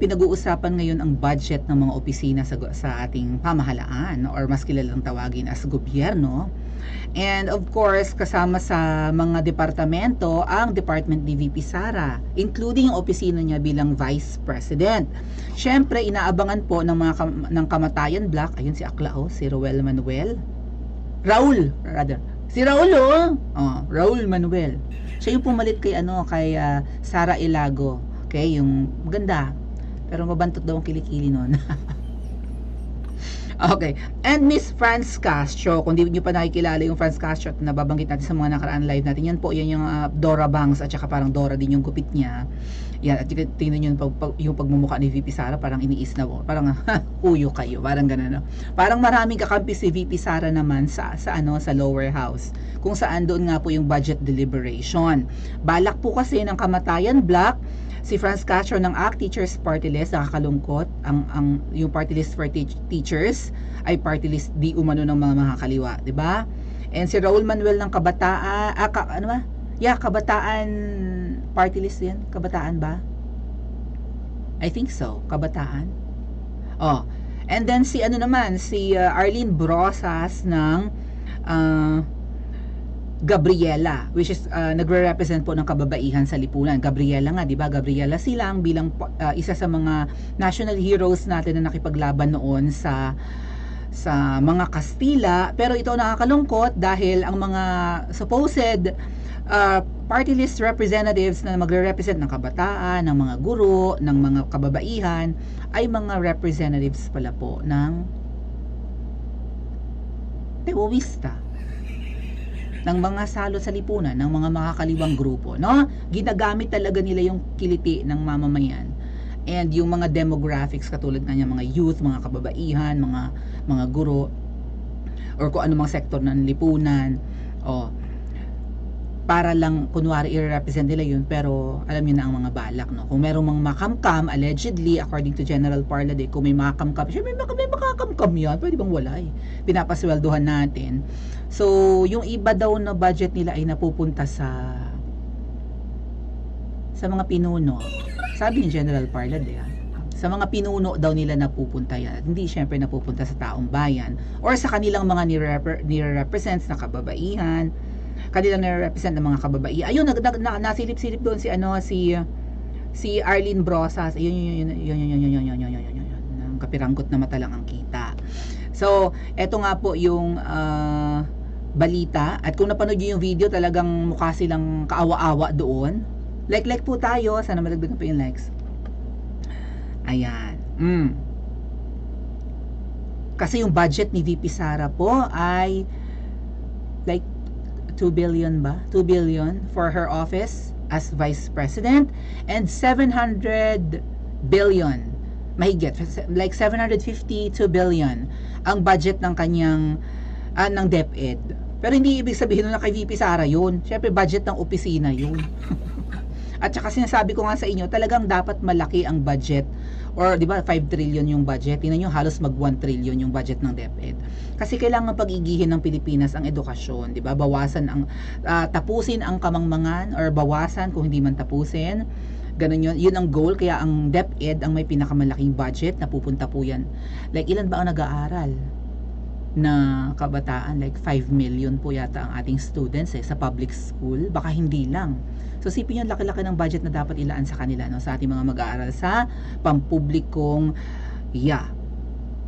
Pinag-uusapan ngayon ang budget ng mga opisina sa ating pamahalaan or mas kilalang tawagin as gobyerno. And of course, kasama sa mga departamento ang Department ni VP Sara, including yung opisina niya bilang Vice President. Siyempre, inaabangan po ng Kamatayan Block, ayun si Aklao, si Roel Manuel. Si Raul Raul Manuel. Siya yung pumalit kay Sara Ilago. Okay, yung maganda. Pero mabantot daw ang kilikili nun. Okay. And Miss Franz Castro, kung di nyo pa nakikilala yung Franz Castro na nababanggit natin sa mga nakaraan live natin, yan po, yan yung Dora Bangs at saka parang Dora din yung gupit niya. Yan, at tingnan nyo yung pagmumukha ni VP Sara, parang iniis na po. Parang uyo kayo, parang gano'n. No? Parang maraming kakampi si VP Sara naman sa lower house, kung saan doon nga po yung budget deliberation. Balak po kasi ng Kamatayan Block, si Franz Castro ng ACT Teachers Party List, nakakalungkot, yung Party List for Teachers ay party list di umano ng mga kaliwa, di ba? And si Raul Manuel ng Kabataan, Kabataan Party List yan, Kabataan ba? I think so, Kabataan. And then si Arlene Brosas ng Gabriela, which is nagre-represent po ng kababaihan sa lipunan. Gabriela nga, 'di ba? Gabriela Silang bilang isa sa mga national heroes natin na nakipaglaban noon sa mga Kastila, pero ito nakakalungkot dahil ang mga supposed party list representatives na magre-represent ng kabataan, ng mga guro, ng mga kababaihan ay mga representatives pala po ng terorista, ng mga salot sa lipunan, ng mga makakaliwang grupo, no? Ginagamit talaga nila yung kiliti ng mamamayan and yung mga demographics katulad ng mga youth, mga kababaihan, mga guro or kung ano mga sektor ng lipunan, para lang kunwari i-represent nila yun, pero alam niyo na ang mga balak, no? Kung merong mga makamkam, allegedly, according to General Parlade, kung may makamkam, may makakamkam yan, pwede bang wala pinapasweldohan natin. So, yung iba daw na budget nila ay napupunta sa mga pinuno. Sabi ni General Parlade, sa mga pinuno daw nila napupunta yan. Hindi syempre napupunta sa taong bayan or sa kanilang mga nire-represents na kababaihan, kanilang nire-represent ng mga kababaihan. Ayun, nasilip-silip doon si Arlene Brosas. Ayun. Kapiranggot na mata lang ang kita. So, eto nga po yung balita. At kung napanood niyo yung video, talagang mukha silang kaawa-awa doon. Like po tayo. Sana madagdagan pa yung likes. Ayan. Kasi yung budget ni VP Sara po ay like 2 billion ba? 2 billion for her office as Vice President and 700 billion mahigit, like 752 billion ang budget ng kanyang ng DepEd. Pero hindi ibig sabihin na kay VP Sara yun. Syempre budget ng opisina yun. At saka sinasabi ko nga sa inyo, talagang dapat malaki ang budget, or di ba 5 trillion yung budget. Tingnan niyo, halos mag 1 trillion yung budget ng DepEd. Kasi kailangan pag-igihin ng Pilipinas ang edukasyon, di ba? Bawasan tapusin ang kamangmangan, or bawasan kung hindi man tapusin. Ganun yun ang goal. Kaya ang DepEd ang may pinakamalaking budget na pupunta po yan. Like ilan ba ang nag-aaral na kabataan? Like 5 million po yata ang ating students sa public school. Baka hindi lang. So sipin yung laki-laki ng budget na dapat ilaan sa kanila, no, sa ating mga mag-aaral sa pampublikong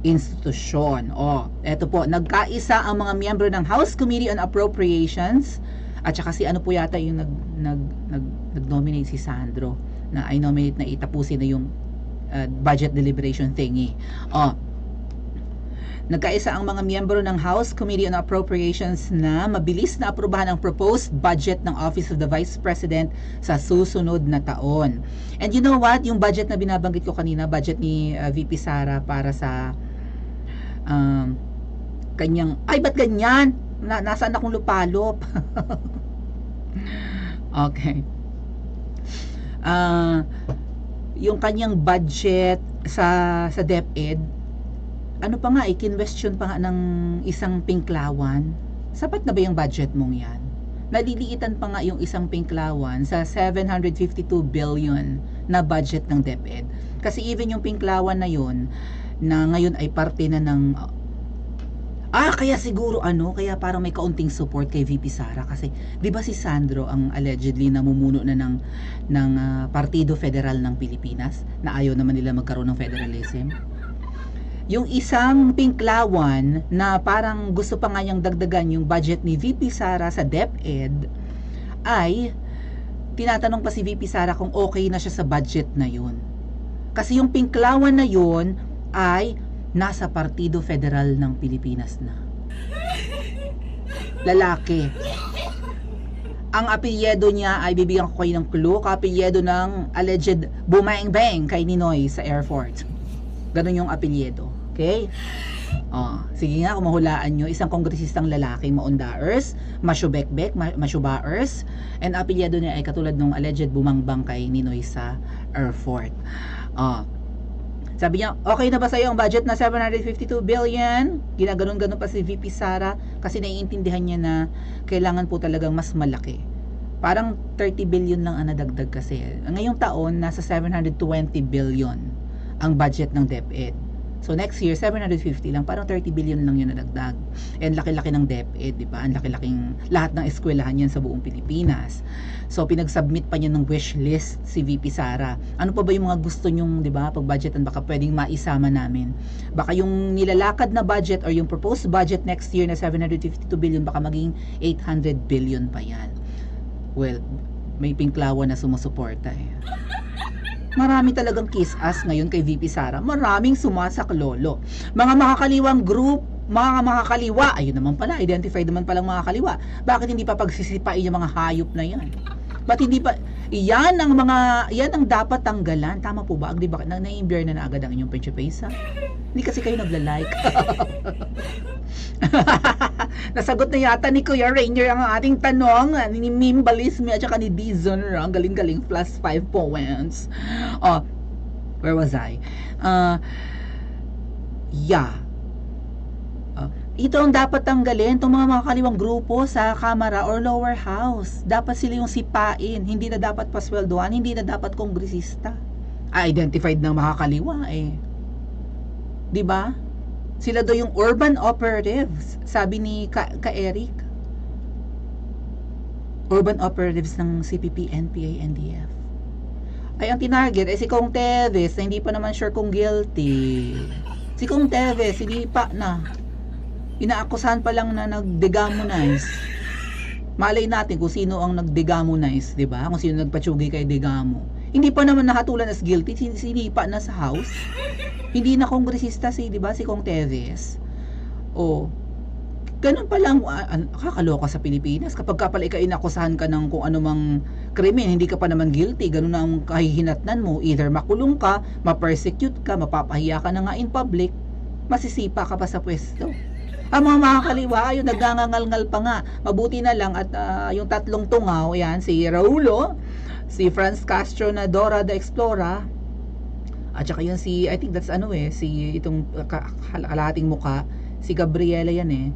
institusyon. Eto po, nagkaisa ang mga miyembro ng House Committee on Appropriations at saka si po yata yung nag-nominate si Sandro na I nominate na itapusin na yung budget deliberation thingy. Nagkaisa ang mga miyembro ng House Committee on Appropriations na mabilis na aprubahan ang proposed budget ng Office of the Vice President sa susunod na taon. And you know what? Yung budget na binabanggit ko kanina, budget ni VP Sara para sa kanyang, ba't ganyan? Nasaan akong lupalop? Okay. Yung kanyang budget sa DepEd, ano pa nga, kinwestiyon pa nga ng isang Pinklawan. Sapat na ba yung budget mong yan? Naliliitan pa nga yung isang Pinklawan sa 752 billion na budget ng DepEd. Kasi even yung Pinklawan na yun, na ngayon ay parte na ng kaya siguro kaya parang may kaunting support kay VP Sara kasi 'di ba si Sandro ang allegedly namumuno na ng Partido Federal ng Pilipinas na ayaw naman nila magkaroon ng federalism. Yung isang Pinklawan na parang gusto pa nga niyang dagdagan yung budget ni VP Sara sa DepEd ay tinatanong pa si VP Sara kung okay na siya sa budget na yun. Kasi yung Pinklawan na yun ay nasa Partido Federal ng Pilipinas na. Lalaki. Ang apelyido niya ay bibigyan ko kayo ng clue, apelyido ng alleged bumang-bang kay Ninoy sa Air Force. Ganun yung apelyido. Okay? Sige nga, kung mahulaan nyo, isang kongresistang lalaki, maundaers, masyubekbek, mashubaers, and apelyido niya ay katulad ng alleged bumangbang kay Ninoy sa Air Force. Sabi niya, okay na ba sa'yo ang budget na 752 billion? Ginaganon-ganon pa si VP Sara kasi naiintindihan niya na kailangan po talagang mas malaki. Parang 30 billion lang ang nadagdag kasi. Ngayong taon, nasa 720 billion ang budget ng DepEd. So next year, 750 lang. Parang 30 billion lang yun nadagdag. And laki-laki ng DepEd, di ba? Ang laki-laking lahat ng eskwelahan yan sa buong Pilipinas. So pinag-submit pa niya ng wish list si VP Sara. Ano pa ba yung mga gusto nyong, di ba, pag-budgetan baka pwedeng maisama namin? Baka yung nilalakad na budget or yung proposed budget next year na 752 billion baka maging 800 billion pa yan. Well, may Pinklawan na sumusuporta eh. Marami talagang kiss-ass ngayon kay VP Sara. Maraming sumasaklolo. Mga makakaliwang group, mga makakaliwa. Ayun naman pala, identified naman palang mga kaliwa. Bakit hindi pa pagsisipain yung mga hayop na yan? Ba't hindi pa, yan ang dapat tanggalan. Tama po ba? Di ba, na-imbier na agad ang inyong pensyopesa? Hindi kasi kayo nagla-like. Nasagot na yata ni Kuya Rainier ang ating tanong ni Mimbalisme at saka ni Dizon. Ang galing-galing, plus 5 points. Where was I? Ito ang dapat tanggalin, itong mga makakaliwang grupo sa Kamara or lower house. Dapat sila yung sipain, hindi na dapat pasweldoan, hindi na dapat kongresista. Identified ng makakaliwa eh. 'Di ba? Sila daw yung urban operatives, sabi ni Eric. Urban operatives ng CPP, NPA, NDF. Ay ang tinarget ay si Kong Teves na hindi pa naman sure kung guilty. Si Kong Teves, hindi pa na. Inaakusahan pa lang na nag-degamonize. Malay natin kung sino ang nag-degamonize, 'di ba? Kung sino nagpatsugi kay Degamo. Hindi pa naman nakatulan as guilty, sinipa na sa house. Hindi na kongresista 'di ba, si Kong Teves. Ganun pa lang, kakaloka sa Pilipinas. Kapag ka pala ikaw inakusahan ka ng kung anumang krimen, hindi ka pa naman guilty, ganun na ang kahihinatnan mo. Either makulong ka, ma-persecute ka, mapapahiya ka na nga in public, masisipa ka pa sa pwesto. Ang mga makakaliwa, yung nagngangal-ngal pa nga. Mabuti na lang at yung tatlong tungaw, yan, si Raulo, si Franz Castro na Dora the Explorer, at saka yun si, I think that's si itong kalahating muka, si Gabriela yan eh.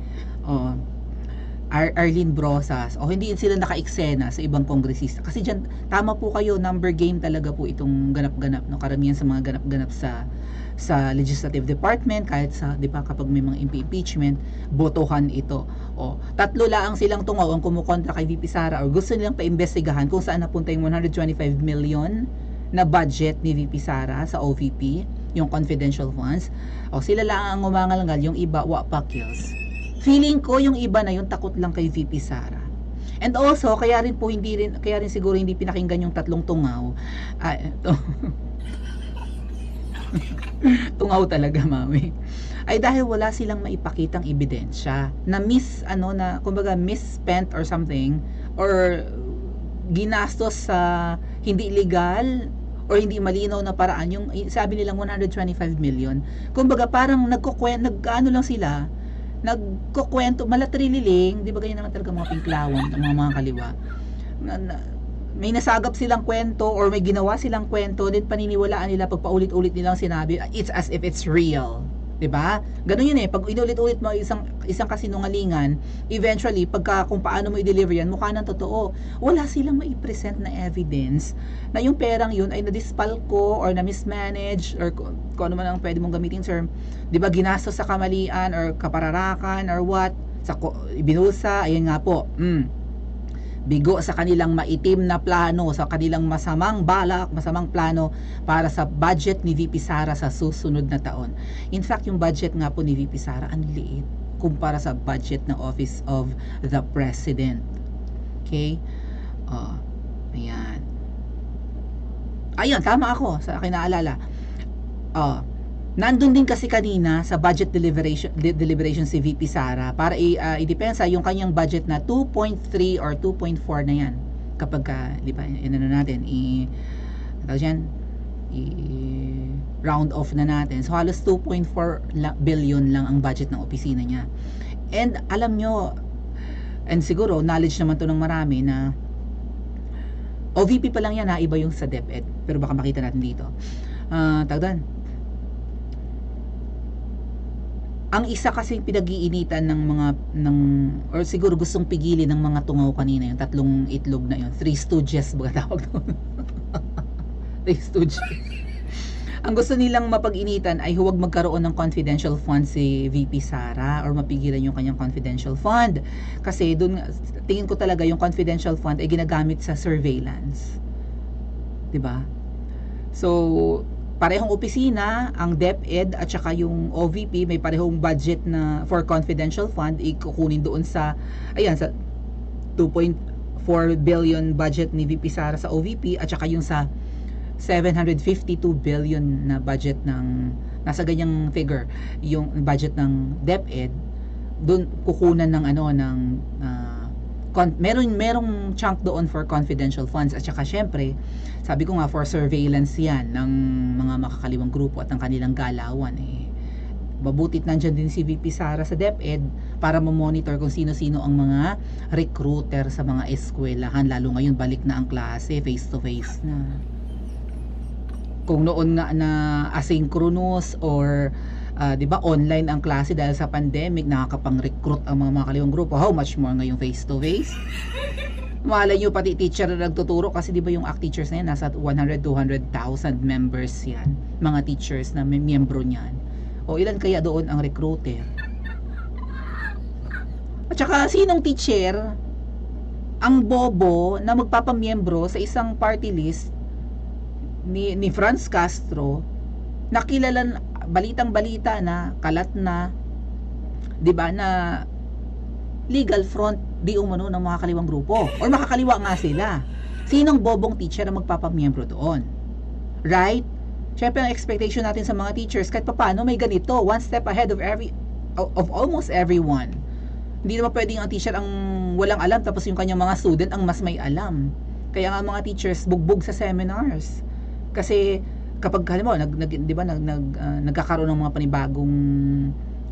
Arlene Brosas. Hindi sila naka-eksena sa ibang kongresista. Kasi dyan, tama po kayo, number game talaga po itong ganap-ganap. No? Karamihan sa mga ganap-ganap sa legislative department, kahit sa, di ba, kapag may mga impeachment, botohan ito. Tatlo lang silang tungaw ang kumukontra kay VP Sara or gusto nilang paimbestigahan kung saan napunta yung 125 million na budget ni VP Sara sa OVP, yung confidential funds. Sila lang ang umangal-ngal, yung iba, wapakils. Feeling ko yung iba na yung takot lang kay VP Sara. And also, kaya rin siguro hindi pinakinggan yung tatlong tungaw. Tungaw talaga, mami. Ay dahil wala silang maipakitang ebidensya na kumbaga misspent or something or ginastos sa hindi legal or hindi malinaw na paraan yung sabi nilang 125 million. Kumbaga parang nagkukwento lang sila, nagkukwento malatrililing, di ba ganyan naman talaga mga Pinklawan, mga kaliwa. May nasagap silang kwento or may ginawa silang kwento, din paniniwalaan nila pag paulit-ulit nilang sinabi, it's as if it's real. 'Diba? Ganun yun eh, pag inulit-ulit mo isang kasinungalingan, eventually pagka kung paano mo i-deliver yan, mukha ng totoo. Wala silang mai-present na evidence na yung perang yun ay nadispalko or na-mismanage or kung ano man ang pwede mong gamitin term, 'di ba, ginastos sa kamalian or kapararakan or what, ibinulsa, ayan nga po. Bigo sa kanilang maitim na plano, sa kanilang masamang balak, masamang plano para sa budget ni VP Sara sa susunod na taon. In fact, yung budget nga po ni VP Sara, ang liit kumpara sa budget ng Office of the President. Okay? Ayan. Ayun, tama ako sa akin naalala. Nandun din kasi kanina sa budget deliberation si VP Sara para i-depensa yung kanyang budget na 2.3 or 2.4 na yan. Kapag di ba, natin, round off na natin. So halos 2.4 billion lang ang budget ng opisina niya. And alam nyo, and siguro knowledge naman to ng marami na OVP pa lang yan, ha, iba yung sa DepEd. Pero baka makita natin dito. Ang isa kasi pinag-iinitan or siguro gustong pigilin ng mga tungaw kanina, yung tatlong itlog na yun, Three Stooges ba tawag doon? Three Stooges. Ang gusto nilang mapag-initan ay huwag magkaroon ng confidential fund si VP Sara or mapigilan yung kanyang confidential fund. Kasi doon, tingin ko talaga yung confidential fund ay ginagamit sa surveillance. 'Di ba? So, parehong opisina, ang DepEd at saka yung OVP, may parehong budget na for confidential fund, ikukunin doon sa 2.4 billion budget ni VP Sara sa OVP at saka yung sa 752 billion na budget ng nasa ganyang figure yung budget ng DepEd, doon kukunan ng merong chunk doon for confidential funds at saka syempre sabi ko nga for surveillance yan ng mga makakaliwang grupo at ng kanilang galawan mabutit nandyan din si VP Sara sa DepEd para mamonitor kung sino-sino ang mga recruiter sa mga eskwelahan, lalo ngayon balik na ang klase, face to face na. Kung noon nga na asynchronous or 'di ba online ang klase dahil sa pandemic, nakakapang-recruit ang mga makakaliwang grupo, how much more ngayong face to face? Malay nyo pati teacher na nagtuturo kasi 'di ba yung ACT teachers na yan nasa 100-200,000 members yan, mga teachers na may miyembro niyan. O ilan kaya doon ang recruiter? At saka sinong teacher ang bobo na magpapamiyembro sa isang party list ni Franz Castro, nakilala, balitang-balita na, kalat na, 'di ba, na legal front di umano ng mga kaliwang grupo or makakaliwa nga sila. Sinong bobong teacher ang magpapamiyembro doon? Right? Syempre ang expectation natin sa mga teachers kahit papaano may ganito, one step ahead of almost everyone. Hindi naman pwedeng ang teacher ang walang alam tapos yung kanyang mga student ang mas may alam. Kaya nga mga teachers bugbog sa seminars. Kasi kapag nagkakaroon ng mga panibagong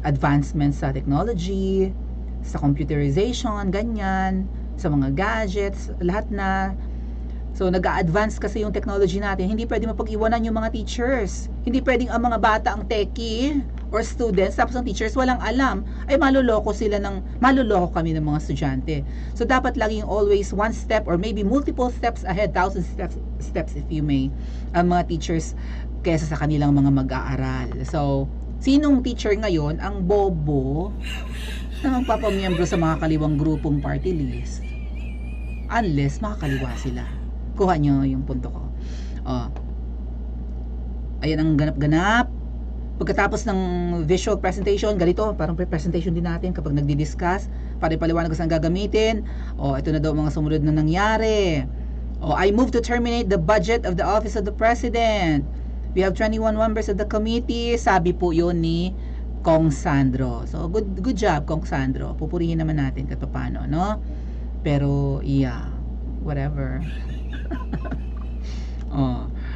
advancements sa technology, sa computerization, ganyan, sa mga gadgets, lahat na. So nag-a-advance kasi yung technology natin. Hindi pwedeng mapag-iwanan yung mga teachers. Hindi pwedeng ang mga bata ang techie or students tapos ang teachers walang alam. Ay maluloko kami ng mga estudyante. So dapat laging always one step or maybe multiple steps ahead, 1,000 steps if you may, ang mga teachers kaysa sa kanilang mga mag-aaral. So sinong teacher ngayon ang bobo na magpapamiyembro sa mga kaliwang grupong party list? Unless makakaliwa sila. Kuha nyo yung punto ko. Ayan ang ganap-ganap. Pagkatapos ng visual presentation, ganito, parang presentation din natin kapag nagdi-discuss, para ipaliwanag saan gagamitin. Ito na daw mga sumunod na nangyari. I move to terminate the budget of the Office of the President. We have 21 members of the committee. Sabi po yun ni Kong Sandro. So, good job, Kong Sandro. Pupurihin naman natin kahit paano, no? Pero, yeah, whatever.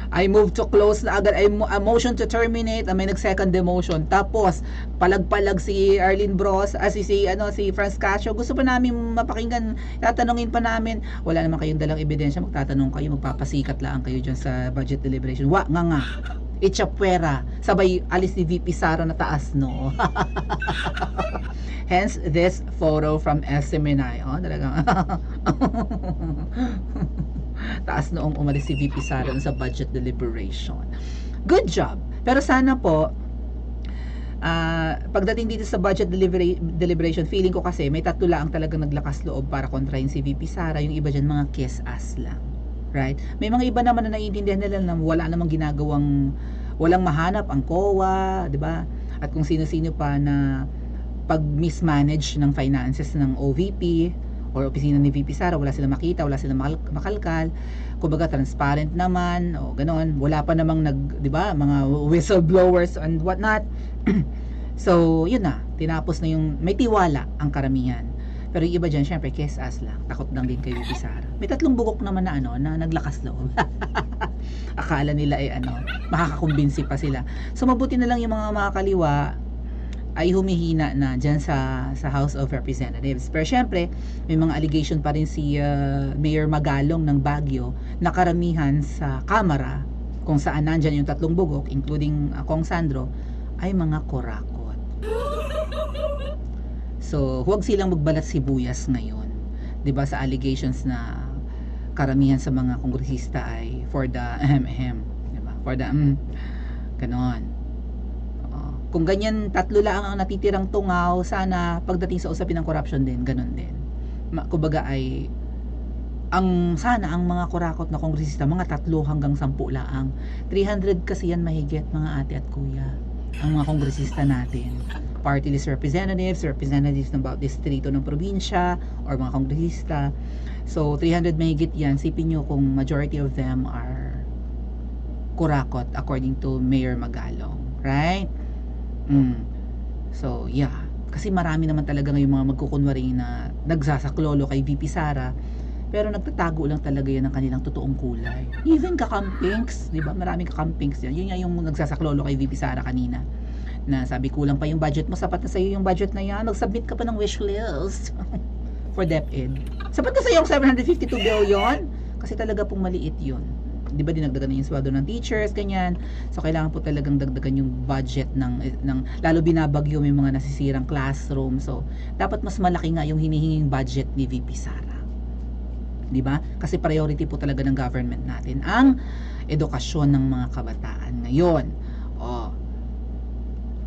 I move to close na agad. A motion to terminate. May nag-second demotion. Tapos, palag-palag si Arlene Bros, si Franz Castro. Gusto pa namin mapakinggan. Tatanungin pa namin. Wala naman kayong dalang ebidensya. Magtatanong kayo. Magpapasikat lang kayo dyan sa budget deliberation. Nga. Itchapwera. sabay alis ni VP Sara na taas no. Hence this photo from SMNI. Oh, talagang taas noong umalis si VP Sara sa budget deliberation. Good job. Pero sana po pagdating dito sa budget deliberation, feeling ko kasi may tatlo lang talagang naglakas loob para kontrahin si VP Sara. Yung iba dyan mga kiss ass lang, right? May mga iba naman na naiintindihan nila na wala namang ginagawang, walang mahanap ang COA, di ba? At kung sino-sino pa na pag mismanage ng finances ng OVP or opisina ni VP Sara, wala silang makita, wala silang makalkal, kumbaga transparent naman o ganon, wala pa namang di ba, mga whistleblowers and whatnot. So yun na, tinapos na yung may tiwala ang karamihan. Pero yung iba dyan, syempre kiss ass lang, takot lang din kay VP Sara. May tatlong bugok naman na na naglakas loob. Akala nila makakakumbinsi pa sila. So mabuti na lang yung mga kaliwa ay humihina na dyan sa House of Representatives. Pero syempre, may mga allegation pa rin si Mayor Magalong ng Baguio na karamihan sa Kamara, kung saan nandyan yung tatlong bugok, including Kong Sandro, ay mga korakot. So, huwag silang magbalat sibuyas ngayon. 'Di ba, sa allegations na karamihan sa mga kongresista ay for the 'di ba? For the ganon. Kung ganyan tatlo lang ang natitirang tungaw, sana pagdating sa usapin ng corruption din, ganon din. Kumbaga ay sana ang mga kurakot na kongresista, mga 3 hanggang 10 laang. 300 kasi yan mahigit, mga ate at kuya, ang mga kongresista natin. Party list representatives ng bawat distrito ng probinsya or mga kongresista. So 300 mahigit yan. Sipin nyo kung majority of them are kurakot according to Mayor Magalong, right? So yeah, kasi marami naman talaga ngayong mga magkukunwari na nagsasaklolo kay VP Sara, pero nagtatago lang talaga yan ng kanilang totoong kulay. Even kakampings, di ba? Maraming kakampings yan. Yun nga yung nagsasaklolo kay VP Sara kanina, na sabi kulang pa yung budget mo, sapat na sa'yo yung budget na yan, mag-submit ka pa ng wish list for DepEd. Sapat na sa'yo yung 752 billion? Kasi talaga pong maliit yun. Di ba, dinagdagan na yung sweldo ng teachers, ganyan. So kailangan po talagang dagdagan yung budget ng lalo binabagyo, may mga nasisirang classroom. So dapat mas malaki nga yung hinihinging budget ni VP Sara, di ba? Kasi priority po talaga ng government natin ang edukasyon ng mga kabataan ngayon.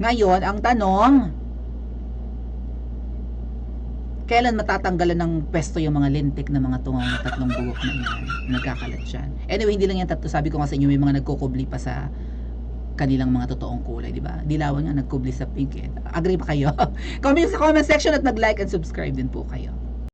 Ngayon ang tanong, kailan matatanggalan ng pwesto yung mga lintik na mga tungaw na tatlong bugok na yan, nagkakalat dyan. Anyway, hindi lang yan tatlo. Sabi ko nga sa inyo, may mga nagkukubli pa sa kanilang mga totoong kulay, di ba? Dilawan nga, nagkubli sa pink. Agree pa kayo? Comment sa comment section at mag-like and subscribe din po kayo.